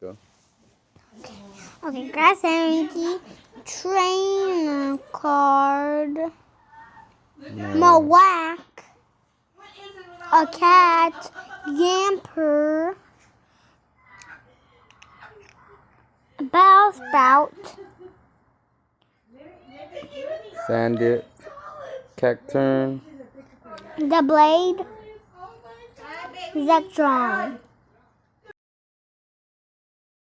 Go. Okay, grass energy, trainer card, Mawak, a cat, Yamper, a bell spout, Sandit. Cacturn. the blade, Zectron.